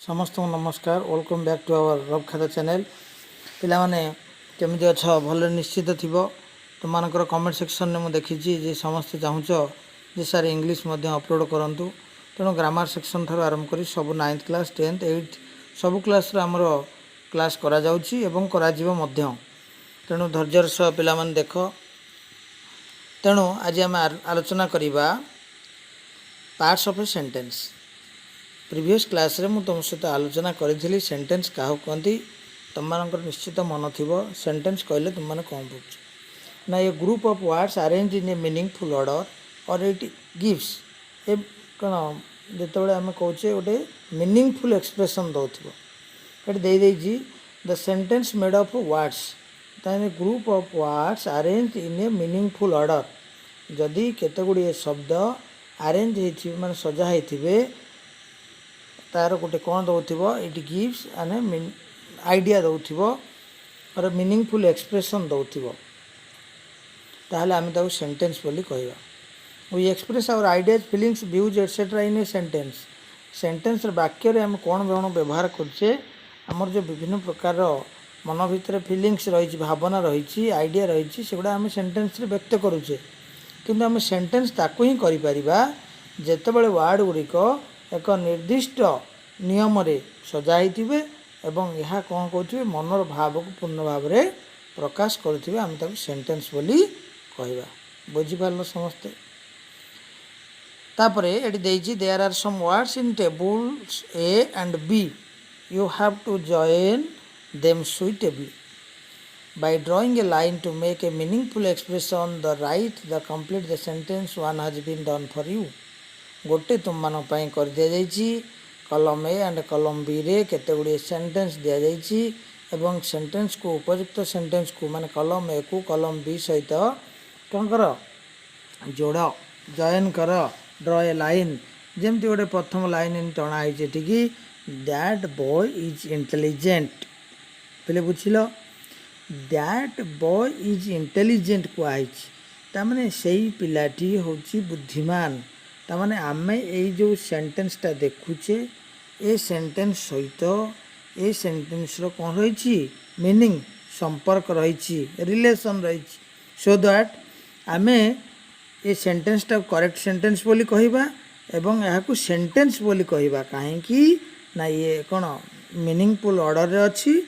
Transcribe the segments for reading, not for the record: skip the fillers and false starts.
समस्त को नमस्कार। वेलकम बैक टू आवर रब खाता चैनल। पिला माने केमिति अछ भल निश्चित थिबो। तुमनकर कमेंट सेक्शन में मुझे देखी जे समस्त चाहूच जे सर इंग्लिश मध्य अपलोड करंतु। तेणु ग्रामर सेक्शन ठार आरंभ करी सब 9th क्लास 10th 8th सब क्लास आमर क्लास करा जाउची एवं करा जीवो मध्य। तेणु धैर्यर सह पिला माने देख। तेणु आज आम आलोचना करिबा parts of a sentence. Previous class रे मु तुम सहित आलोचना करी सेंटेंस क्या कहती तुम मान निश्चित मन थी सेंटेंस कहले तुम मैंने कौन बुझ ना a group of words arrange in a meaningful order और इट गिव्स ए कौन जो आम कहे गोटे मीनिंगफुल एक्सप्रेशन दौर दे the sentence made of words group of words arrange in a meaningful order जदि केते गुड़िए शब्द अरेंज हो माने सजा होते तार गोटे कौन दौथिबो इट गिव्स एन आइडिया दौथिबो और मीनिंगफुल एक्सप्रेशन दौथिबो ताहले आमे ताऊ सेंटेंस बोली कहबा। We express our ideas feelings views etcetera in a sentence. Sentence वाक्य रे आम कौन कौन व्यवहार करछे आमर जो विभिन्न प्रकार मन भितर फीलिंग्स रही भावना रही आइडिया रही सेगुड़ा आम सेंटेंस रे व्यक्त करुचे किंतु आम सेंटेंस ताकू ही करि परिबा जेतेबेले वर्ड गुड़िक एक निर्दिष्ट नियम रे सजाई एवं यह कौन कहते मनर भाव को पूर्ण भाव में प्रकाश करुवे आम ताको सेंटेंस बोली कहवा। बुझीपार समस्ते। तापरे एटी देइछि there are some words in tables A and B you have to join them suitably by drawing a line to make a meaningful expression the right the complete the sentence one has been done for you। गोटे तुम मान कर दि जाइए कलम A and कलम B रे केते गुड़िए sentence दि जाइए एवं सेंटेंस को उपयुक्त सेंटेंस को माने कलम ए को कलम बी सहित कौन कर जोड़ जॉइन कर ड्र ए लाइन जमती गोटे प्रथम लाइन टणाई कि दैट बॉय इज इंटेलिजेंट पहले बुझल दैट बॉय इज इंटेलिजेंट कहुई ताने से पिलाटी हूँ बुद्धिमान ताने आमे यही जो सेंटेंसटा देखुचे ए सेंटेंस सहित ए सेंटेंस रो कौन रही मीनिंग संपर्क रही रिलेशन रही सो दैट आमे ए सेंटेंसटा करेक्ट सेंटेंस बोली कहबा एवं यहाँ को सेंटेंस बोली कहबा कहीं ना ये कौन मीनिंगफुल ऑर्डर रे अच्छी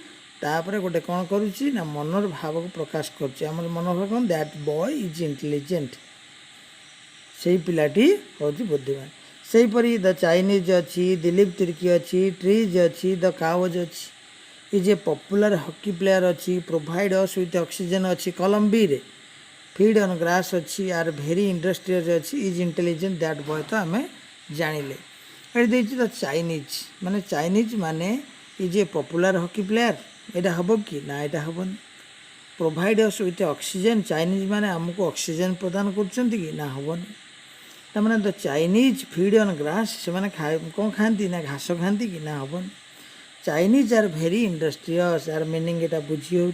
तापर गोटे कौन करुच्ची ना मनर भाव को प्रकाश कर मनोभाव कौन दैट बॉय इज इंटेलिजेंट से पिलाटी हूँ बुद्धिमान। से परी द चाइनीज अच्छी दिलीप तिर्की अच्छी ट्रीज अच्छी द काउज अच्छी is a popular hockey player अच्छी प्रोवाइड अस विथ ऑक्सीजन अच्छी कलम बी रे फीड ऑन ग्रास अच्छी आर भेरी इंडस्ट्रियस अच्छी इज इंटेलिजेंट दैट बॉय तो आम जानिले। ये द चाइनीज माने is a popular hockey player यहाँ हम कि ना यहाँ हेनी provide us with oxygen Chinese माने आमको ऑक्सीजन प्रदान कर ना हेनी तमें the Chinese feed on grass से कौन खाती ना घास खाती कि ना हेनी चाइनीज आर भेरी इंडस्ट्रियस आर मीनिंग यहाँ बुझी हो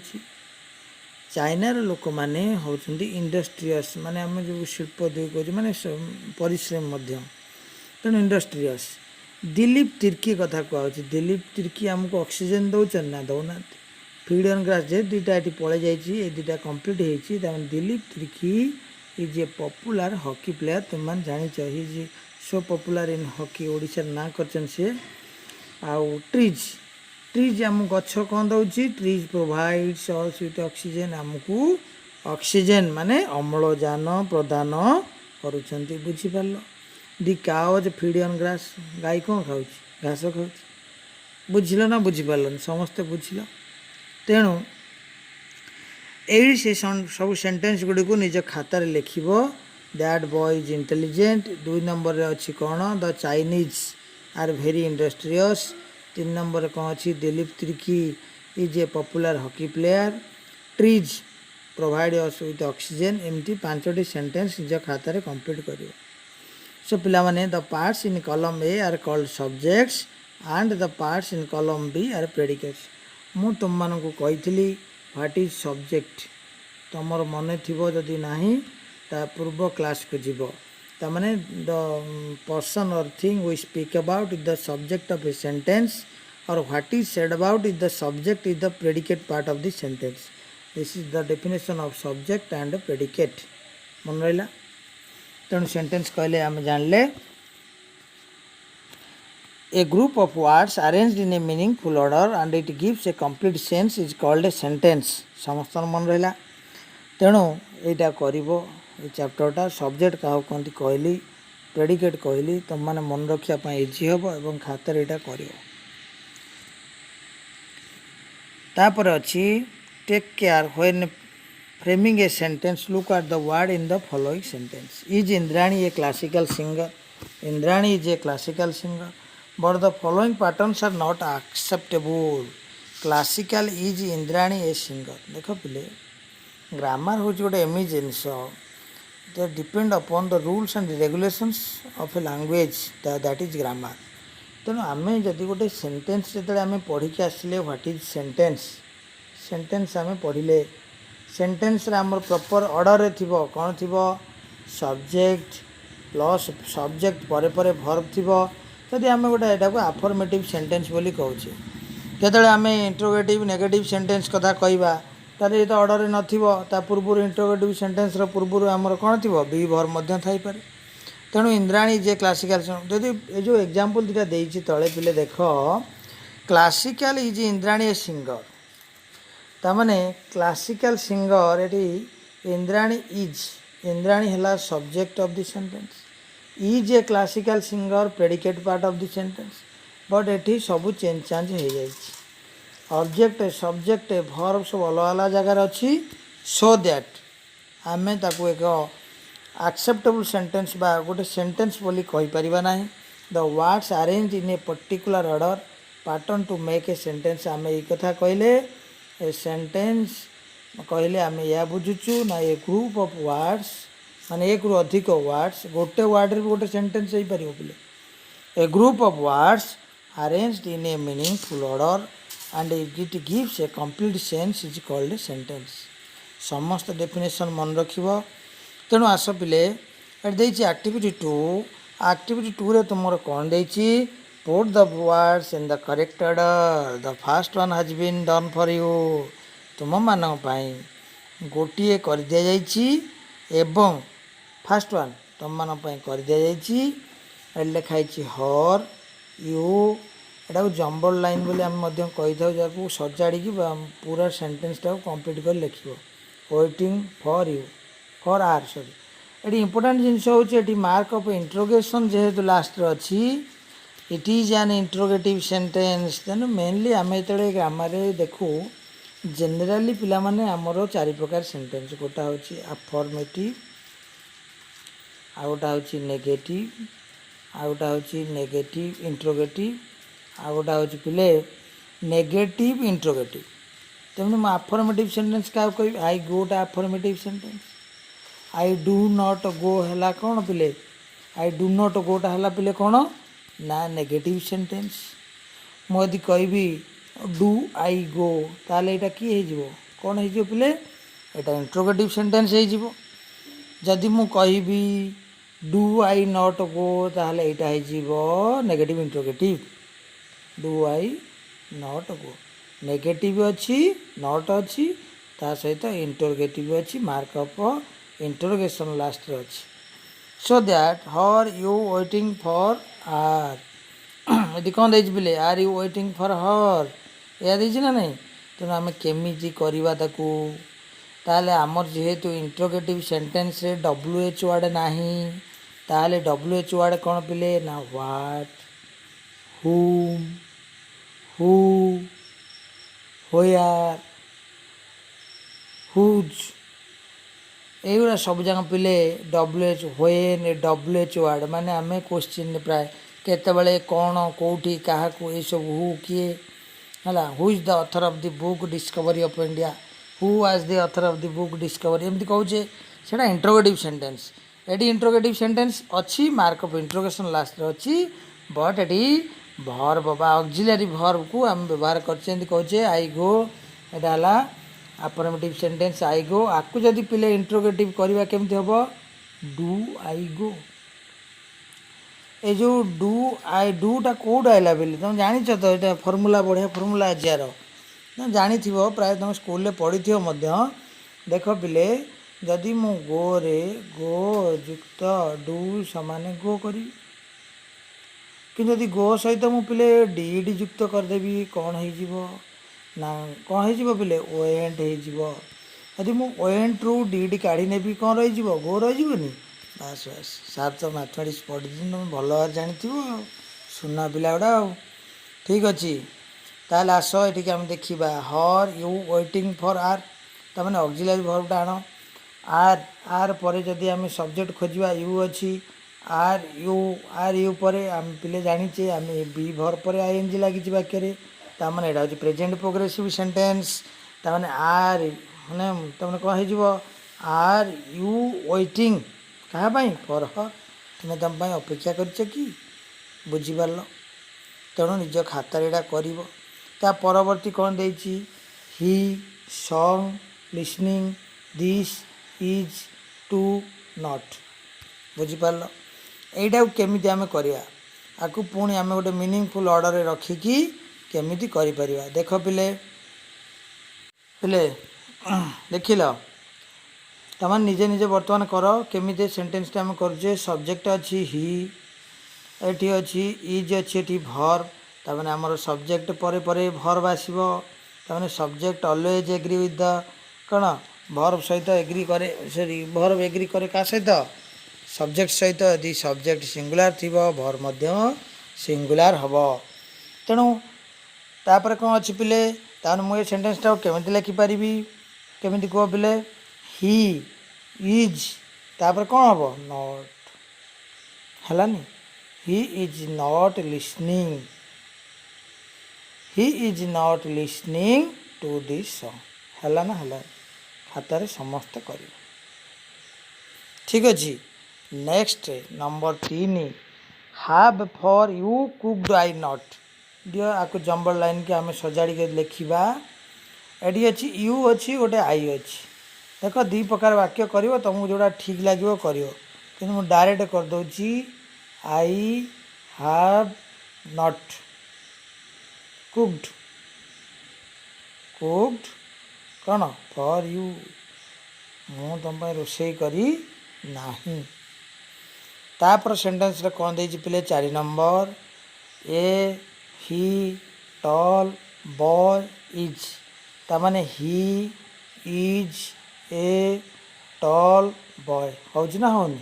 चाइनार लोक मैंने होती इंडस्ट्रियस माने आम जो शिल्प दुई माने परिश्रम तेणु इंडस्ट्रियस। दिलीप तिर्की कथा कहुच्छी दिलीप तिर्की आमको ऑक्सीजन दौन ना दौना फीड ऑन ग्रास जे दुईटा ये पलि जाइए दुईटा कम्प्लीट होती Dilip Tirkey is a popular hockey player तुम मैंने जाच is so popular in hockey Odisha ना कर सी आउ ट्रीज ट्रीज आम गछ कौन दौर trees provide us with oxygen आमको ऑक्सीजन माने अम्लजान प्रदान करुँच बुझीपार। दी काउज फीड ऑन ग्रास गाई कौन खाऊ घास खाऊ बुझल ना बुझीपार समस्ते बुझल। तेणु यही से सब सेंटेंस गुड़ी को निज खातार लिख दैट बॉय इज इंटेलिजेंट दुई नंबर रे अच्छी कौन the Chinese are very industrious तीन नंबर कौन अच्छी Dilip Tirkey is a popular hockey player trees provide us with oxygen एमती पांचटी सेंटेंस निज खातार कंप्लीट कर। सो पिला माने the parts in column A are called subjects and the parts in column B are predicates. मु तुम मानक कही व्हाट इज सब्जेक्ट तुमर मन थी जदि ना ता पूर्व क्लास को जीव तामाने the person or thing we speak about is the subject of a sentence और what is said about is the subject is the predicate part of the sentence. This is the definition of subject and predicate. मन रहा. तेणु sentence कहले आम जानले a group of words arranged in a meaningful order and it gives a complete sense is called a sentence. समस्त मन रहा. तेणु यहाँ कर चैप्टरटा सब्जेक्ट क्या कहती कहली प्रेडिकेट कहली तुम मैंने मन रखापी इजी हम और खातार यहाँ कर. तापर अच्छी take care when framing a sentence look at the word in the following sentence. Is Indrani a classical singer. Indrani is a classical singer but the following patterns are not acceptable. Classical is Indrani a singer. देख पिले grammar हूँ गोटे एमि जिनस depend upon the rules and regulations of a language that is grammar. तेणु आम जदि गोटे सेंटेंस जो आम पढ़ी आसिले व्हाट इज सेंटेंस. सेंटेंस आम पढ़ले सेंटेंस आमर प्रॉपर ऑर्डर थी कौन थी सब्जेक्ट प्लस सब्जेक्ट पर वर्ब थी. जदि आम गोटे यहाँ को आफर्मेटिव सेंटेंस बोली कहूचे जो आम इंट्रोगेटिव नेगेटिव सेंटेंस कथा कहवा तार ये तो ऑर्डर न पूर्व इंट्रोगेटिव सेंटेंस पूर्व आमर कौन थी बी वर्ब थी. तेणु इंद्राणी जे क्लासिकल जदि ये जो एग्जांपल दुटा देती तले पिले देख classical is Indrani a singer तामाने क्लासिकल सिंगर ये इंद्राणी है subject of the sentence. Is a classical singer predicate part of the sentence. But ये सब चेंज चांज हो जाए ऑब्जेक्ट सब्जेक्ट वर्ब सब अलग अलग जगार अच्छी सो दैट आम ताको एक एक्सेप्टेबल सेंटेंस बा गोटे सेंटेंस बोली कहि परिबा नाही. The words arrange in a particular order pattern to make a sentence. आम ये कथा कहले ए सेंटेंस कहले आम या बुझुचु ना ए ग्रुप ऑफ वर्ड्स माने एक रु अधिक वर्ड्स गोटे वर्ड रे गोटे सेंटेंस हो पार बोले a group of words arranged in a meaningful order and it gives a complete sense is called a sentence. समस्त डेफिनेशन मन रखिबो. तेणु आस पिले एक्टिविटी 2. एक्टिविटी 2 रे तुम कौन देछि put the words in the correct order. The first one has been done for you. तुम मान गोटे कर दिया जाइछि एवं फास्ट वन तुम मान कर दि जाइए लिखाई हर यू एटा को जम्बल लाइन बोली आम कही था जहाँ सजाड़ी पूरा सेंटेंस टाक कंप्लीट कर लिख waiting for you for are sorry ये इंपोर्टेंट जिनस हूँ मार्क ऑफ इंट्रोगेशन जेहेतु लास्ट अच्छी it is an interrogative sentence. तेणु मेनली आम जो ग्रामर देखू जेनेराली पिला माने आमर 4 प्रकार सेंटेंस गोटा हूँ अफर्मेटिव आ गोटा हूँ नेगेटिव आ गोटा हूँ नेगेटिव इंट्रोगेटिव आ गोटा हूँ पिले नेगेटिव इंट्रोगेटिव. तेमनि अफर्मेटिव सेंटेंस क्या कह आई गो टा affirmative sentence. I do not go है कौन पिले आई डू नॉट गोटा है पिले कौन ना नेगेटिव सेंटेंस. मुझे कहि डू आई गो ताले यहाँ किए हो कौन हो पिले यहाँ इंट्रोगेटिव सेंटेंस हो. जदि मु कहि डू आई नॉट गो ताले यहाँ हो negative interrogative. Do I not go negative अच्छी नॉट अच्छी ता सहित इंट्रोगेटिव अच्छी मार्क ऑफ इंट्रोगेशन लास्ट अच्छी. So that her you waiting for are यदि कौन दे पिले are you waiting for her या देछि ना नहीं. तेणु आम केमी करवा ताले आमर जेहेतु इंट्रोगेटिव सेंटेंस रे WH वर्ड नाही ताले WH वर्ड कौन पिले ना what whom who where whose एगुड़ा सब जगह पिले WH व्हेन WH वर्ड माने आम क्वेश्चन प्राय केतबेले कौन कौटी क्या ये सब हु किए है who is the author of the book discovery of India who was the author of the book discovery एमती कहूचे से इंट्रोगेटिव सेंटेंस. ये इंट्रोगेटिव सेंटेंस अच्छी मार्क ऑफ इंट्रोगेशन लास्ट अच्छी बट ये भर्ब बा ऑक्सिलरी भर्ब को आम व्यवहार करचे आई गो यहाँ अफर्मेटिव सेंटेंस आई गो आपको जदि पिले इंट्रोगेटिव करवा केमती हम डू आई गो ए जो डू आई डूटा कौट आइला बोली तुम जानी तो ये फर्मूला बढ़िया फर्मूला आज यार जानी प्राय तुम स्कूल पढ़ी देख पिले जदि मु गो रे गो युक्त डू सामान्य गो करी कि जदि गो सहित मु पिले डीड युक्त करदेवी कौन हो ना कौन हो पिले ओएंट हो यदि मु ओएंट रु डीड काढ़ी नेबी कौन रही गो रही बास बास सार तो मैथमेटिक्स पढ़ी तुम भल भाव जानी सुना पिला गुड़ा ठीक अच्छे ताल आस ये आम देखा हर यू वेटिंग फॉर आर तमें ऑक्सिलरी वर्बटा आण आर आर पर जदि आम सब्जेक्ट खोजा यू अच्छी आर यू पर आम पिले जाचे आम बी वर्ब पर आईएनजी लगी वाक्य ताने यहाँ हूँ प्रेजेंट प्रोग्रेसिव सेंटेंस ताने आर मैंने तमें कौन हो आर यू वेटिंग कहाँपाई फर हर तुम्हें तुम अपेक्षा कि बुझीपार तेणु निज खातार यहाँ कर परवर्ती कौन दे he song listening this is to not बुझीपार यहीटा केमी आम करवा आपको पुणी आम गोटे मीनिंगफुल ऑर्डर रखिकी केमी कर देख पिले पिले देखिल तम निजे निजे बर्तमान कर केमी सेंटेंस आम कर सब्जेक्ट अच्छी ही एटी अच्छी इज अच्छी ये भर्ब तमें आमर सब्जेक्ट पर भर्ब आसो तमें subject always agree with the कौन भर्ब सहित एग्री करे सॉरी भर्ब एग्री करे क्या सहित सब्जेक्ट सहित यदि सब्जेक्ट सिंगुलार थी भर्ब सिंगुलार हम तेणु तापर कौन अच्छी पिले ताने मुझे सेंटेंसटा केमी लिखिपारि केमी कह पिले ही इज तापर कौन हम नॉट हलानी he is not listening he is not listening to this song है ना है खातार समस्त कर ठीक अच्छे next number 3 have for you cooked I not दियो आपको जंबल लाइन के आम सजाड़ी के लिखा एटी अच्छी यू अच्छी गोटे आई अच्छी देख दी प्रकार वाक्य कर तुमको जोड़ा ठीक लगे कर कि डायरेक्ट करदे आई हाव नॉट कुक्ड कुक्ड कौन फॉर यू मु तुम रोषे करी नहीं तापर सेंटेंस कौन दे पिले 4 number a he tall boy is ताने he is a tall boy हो ना होनी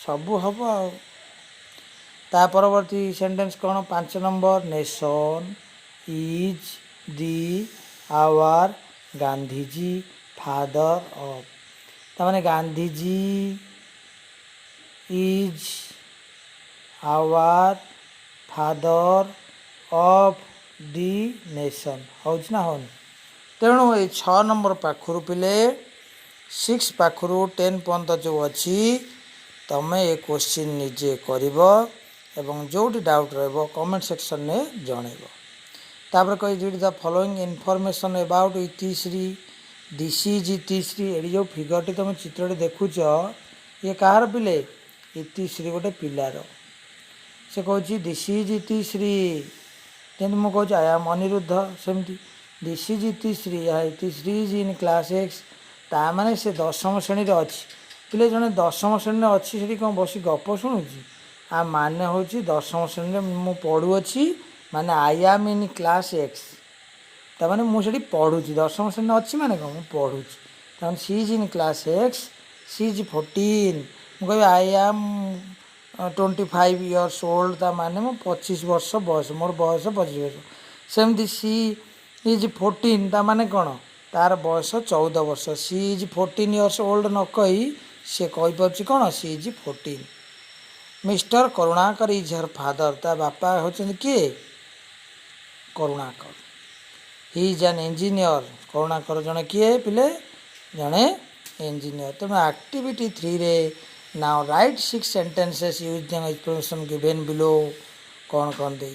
सबू हम आ परवर्ती सेंटेंस कौन 5 number nation is the our Gandhiji father of ताने Gandhiji is our father of the nation हो ना होनी तेणु ये 6 नंबर पाखर पिले 6 पाखर 10 पर्यंत जो अच्छी तमें ये क्वेश्चन निजे कर एवं जोटी डाउट रो कमेंट सेक्शन में जनइब तापर कही read the following information about Itishree this is Itishree ये जो फिगरटी तुम चित्र देखुच ये कहार पिले इतिश्री गोटे पिलार से कह दिस इज इतिश्री जमी मुझे आई एम अनिरुद्ध सेमती this is Itishree Itishree is in class X ताने से 10वीं श्रेणी अच्छी पिले जड़े 10वीं श्रेणी अच्छी से कौन बस गप शुणुची आ माने हूँ 10वीं श्रेणी मु पढ़ुअी माने I am in class x तमें मुझे पढ़ुची 10वीं श्रेणी अच्छी माने कौन मुझे पढ़ुची तमें she is in class X she is 14 मुझे आई एम 25 इयर्स ओल्ड ता माने मो 25 वर्ष बयस मोर बयस 25 वर्ष सेमती सी इज 14 ता माने कौन तार बयस 14 वर्ष सी इज 14 इयर्स ओल्ड न कही सी कहीपर कौन she is 14 mister Karunakar is her father ता बापा होचंदी किए Karunakar he is an engineer Karunakar जड़े किए पिले जड़े इंजीनियर तेणु एक्टिविटी 3 रे now write 6 sentences use the explanation given below कौन कौन दे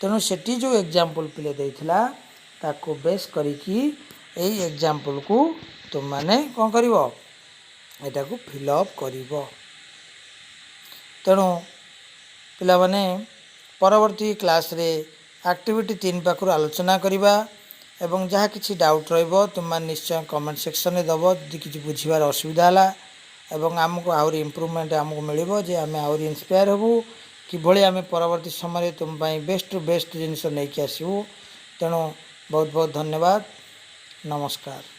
तेणु सेठी जो एग्जांपल पिले देइथिला ताको बेस करिकी एई एग्जांपल को तुम माने कौन करिवो एटा को फिल अप करिवो तेणु ପିଲାମାନେ ପରବର୍ତ୍ତୀ କ୍ଲାସ୍ରେ ଆକ୍ଟିଭିଟି 3 ପାଖରୁ ଆଲୋଚନା କରିବା ଏବଂ ଯାହା କିଛି ଡାଉଟ୍ ରହିବ ତୁମମାନେ ନିଶ୍ଚୟ କମେଣ୍ଟ ସେକ୍ସନରେ ଦେବ ଯଦି କିଛି ବୁଝିବାର ଅସୁବିଧା ହେଲା ଏବଂ ଆମକୁ ଆହୁରି ଇମ୍ପ୍ରୁଭମେଣ୍ଟ ଆମକୁ ମିଳିବ ଯେ ଆମେ ଆହୁରି ଇନ୍ସପାୟାର ହେବୁ କିଭଳି ଆମେ ପରବର୍ତ୍ତୀ ସମୟରେ ତୁମ ପାଇଁ ବେଷ୍ଟରୁ ବେଷ୍ଟ ଜିନିଷ ନେଇକି ଆସିବୁ। ତେଣୁ ବହୁତ ବହୁତ ଧନ୍ୟବାଦ। ନମସ୍କାର।